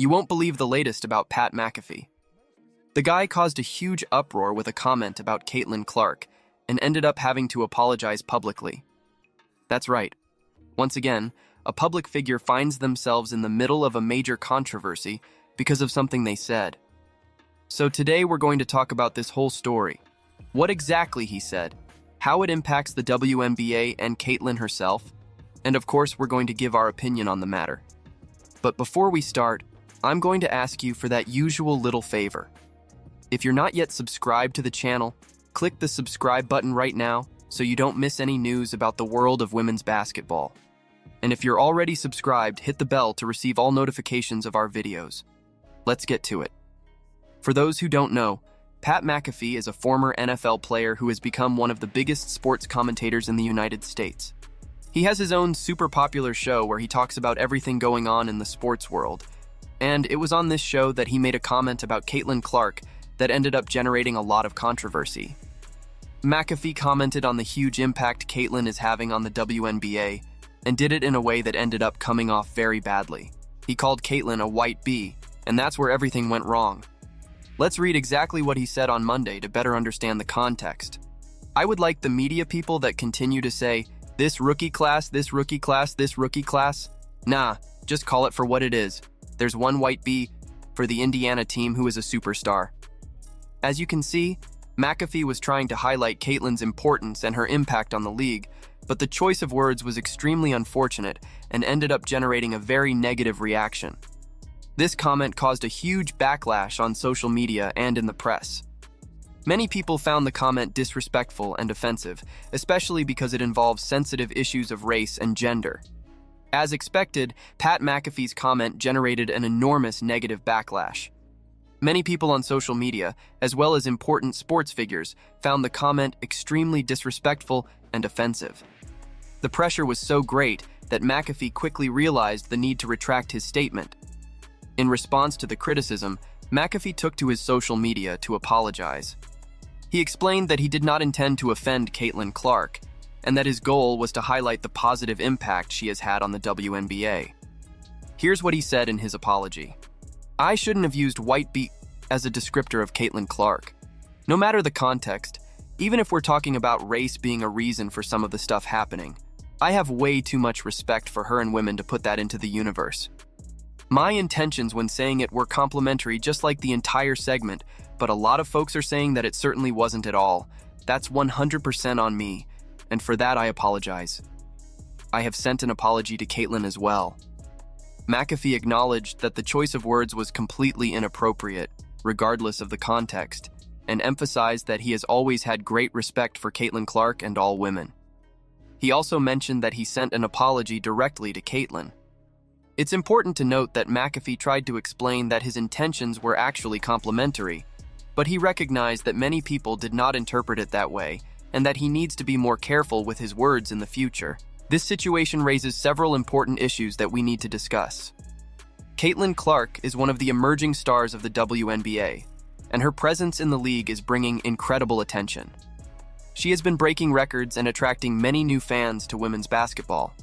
You won't believe the latest about Pat McAfee. The guy caused a huge uproar with a comment about Caitlin Clark and ended up having to apologize publicly. That's right. Once again, a public figure finds themselves in the middle of a major controversy because of something they said. So today we're going to talk about this whole story. What exactly he said, how it impacts the WNBA and Caitlin herself, and of course we're going to give our opinion on the matter. But before we start, I'm going to ask you for that usual little favor. If you're not yet subscribed to the channel, click the subscribe button right now so you don't miss any news about the world of women's basketball. And if you're already subscribed, hit the bell to receive all notifications of our videos. Let's get to it. For those who don't know, Pat McAfee is a former NFL player who has become one of the biggest sports commentators in the United States. He has his own super popular show where he talks about everything going on in the sports world. And it was on this show that he made a comment about Caitlin Clark that ended up generating a lot of controversy. McAfee commented on the huge impact Caitlin is having on the WNBA and did it in a way that ended up coming off very badly. He called Caitlin a white bee, and that's where everything went wrong. Let's read exactly what he said on Monday to better understand the context. I would like the media people that continue to say, this rookie class, this rookie class, this rookie class. Nah, just call it for what it is. There's one white bee for the Indiana team who is a superstar. As you can see, McAfee was trying to highlight Caitlin's importance and her impact on the league, but the choice of words was extremely unfortunate and ended up generating a very negative reaction. This comment caused a huge backlash on social media and in the press. Many people found the comment disrespectful and offensive, especially because it involves sensitive issues of race and gender. As expected, Pat McAfee's comment generated an enormous negative backlash. Many people on social media, as well as important sports figures, found the comment extremely disrespectful and offensive. The pressure was so great that McAfee quickly realized the need to retract his statement. In response to the criticism, McAfee took to his social media to apologize. He explained that he did not intend to offend Caitlin Clark, and that his goal was to highlight the positive impact she has had on the WNBA. Here's what he said in his apology. I shouldn't have used white bee as a descriptor of Caitlin Clark. No matter the context, even if we're talking about race being a reason for some of the stuff happening, I have way too much respect for her and women to put that into the universe. My intentions when saying it were complimentary just like the entire segment, but a lot of folks are saying that it certainly wasn't at all. That's 100% on me, and for that I apologize. I have sent an apology to Caitlin as well. McAfee acknowledged that the choice of words was completely inappropriate, regardless of the context, and emphasized that he has always had great respect for Caitlin Clark and all women. He also mentioned that he sent an apology directly to Caitlin. It's important to note that McAfee tried to explain that his intentions were actually complimentary, but he recognized that many people did not interpret it that way, and that he needs to be more careful with his words in the future. This situation raises several important issues that we need to discuss. Caitlin Clark is one of the emerging stars of the WNBA, and her presence in the league is bringing incredible attention. She has been breaking records and attracting many new fans to women's basketball.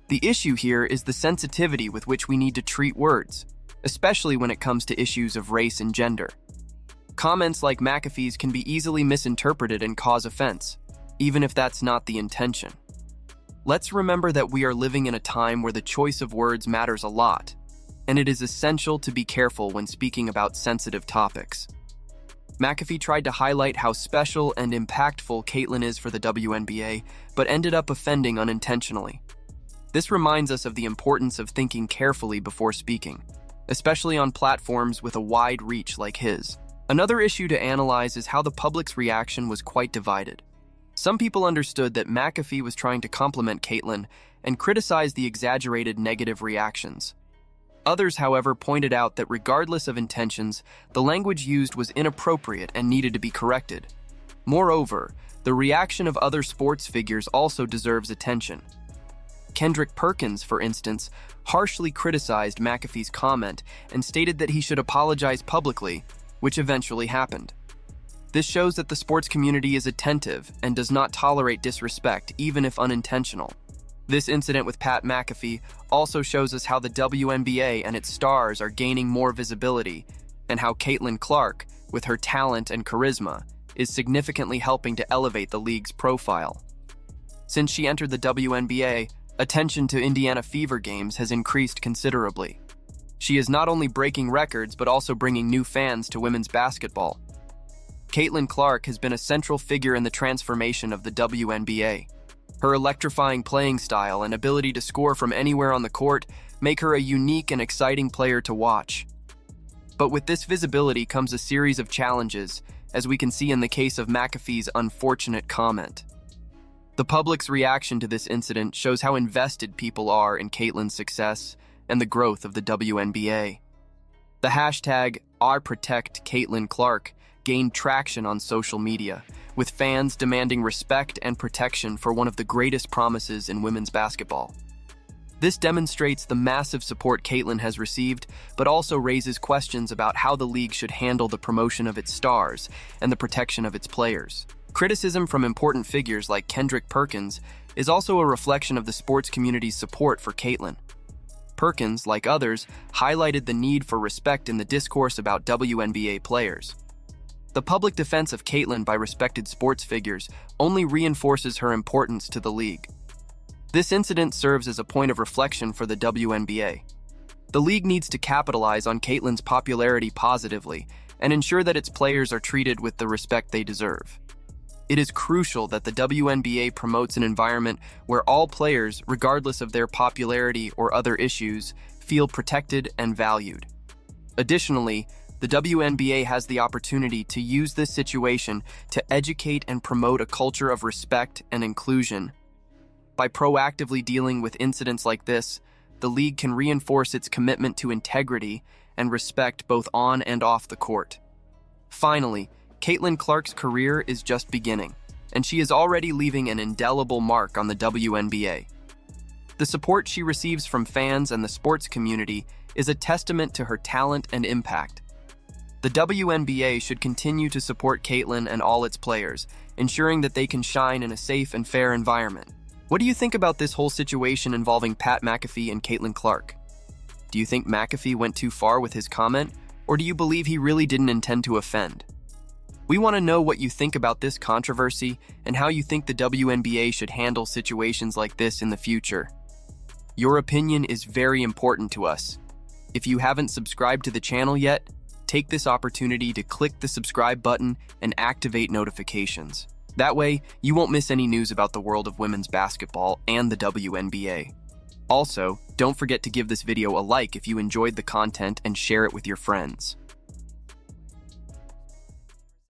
The issue here is the sensitivity with which we need to treat words, especially when it comes to issues of race and gender. Comments like McAfee's can be easily misinterpreted and cause offense, even if that's not the intention. Let's remember that we are living in a time where the choice of words matters a lot, and it is essential to be careful when speaking about sensitive topics. McAfee tried to highlight how special and impactful Caitlin is for the WNBA, but ended up offending unintentionally. This reminds us of the importance of thinking carefully before speaking, especially on platforms with a wide reach like his. Another issue to analyze is how the public's reaction was quite divided. Some people understood that McAfee was trying to compliment Caitlin and criticized the exaggerated negative reactions. Others, however, pointed out that regardless of intentions, the language used was inappropriate and needed to be corrected. Moreover, the reaction of other sports figures also deserves attention. Kendrick Perkins, for instance, harshly criticized McAfee's comment and stated that he should apologize publicly, which eventually happened. This shows that the sports community is attentive and does not tolerate disrespect, even if unintentional. This incident with Pat McAfee also shows us how the WNBA and its stars are gaining more visibility, and how Caitlin Clark, with her talent and charisma, is significantly helping to elevate the league's profile. Since she entered the WNBA, attention to Indiana Fever games has increased considerably. She is not only breaking records but also bringing new fans to women's basketball. Caitlin Clark has been a central figure in the transformation of the WNBA. Her electrifying playing style and ability to score from anywhere on the court make her a unique and exciting player to watch. But with this visibility comes a series of challenges, as we can see in the case of McAfee's unfortunate comment. The public's reaction to this incident shows how invested people are in Caitlin's success and the growth of the WNBA. The hashtag #OurProtectCaitlin gained traction on social media, with fans demanding respect and protection for one of the greatest promises in women's basketball. This demonstrates the massive support Caitlin has received, but also raises questions about how the league should handle the promotion of its stars and the protection of its players. Criticism from important figures like Kendrick Perkins is also a reflection of the sports community's support for Caitlin. Perkins, like others, highlighted the need for respect in the discourse about WNBA players. The public defense of Caitlin by respected sports figures only reinforces her importance to the league. This incident serves as a point of reflection for the WNBA. The league needs to capitalize on Caitlin's popularity positively and ensure that its players are treated with the respect they deserve. It is crucial that the WNBA promotes an environment where all players, regardless of their popularity or other issues, feel protected and valued. Additionally, the WNBA has the opportunity to use this situation to educate and promote a culture of respect and inclusion. By proactively dealing with incidents like this, the league can reinforce its commitment to integrity and respect both on and off the court. Finally, Caitlin Clark's career is just beginning, and she is already leaving an indelible mark on the WNBA. The support she receives from fans and the sports community is a testament to her talent and impact. The WNBA should continue to support Caitlin and all its players, ensuring that they can shine in a safe and fair environment. What do you think about this whole situation involving Pat McAfee and Caitlin Clark? Do you think McAfee went too far with his comment, or do you believe he really didn't intend to offend? We want to know what you think about this controversy and how you think the WNBA should handle situations like this in the future. Your opinion is very important to us. If you haven't subscribed to the channel yet, take this opportunity to click the subscribe button and activate notifications. That way, you won't miss any news about the world of women's basketball and the WNBA. Also, don't forget to give this video a like if you enjoyed the content and share it with your friends.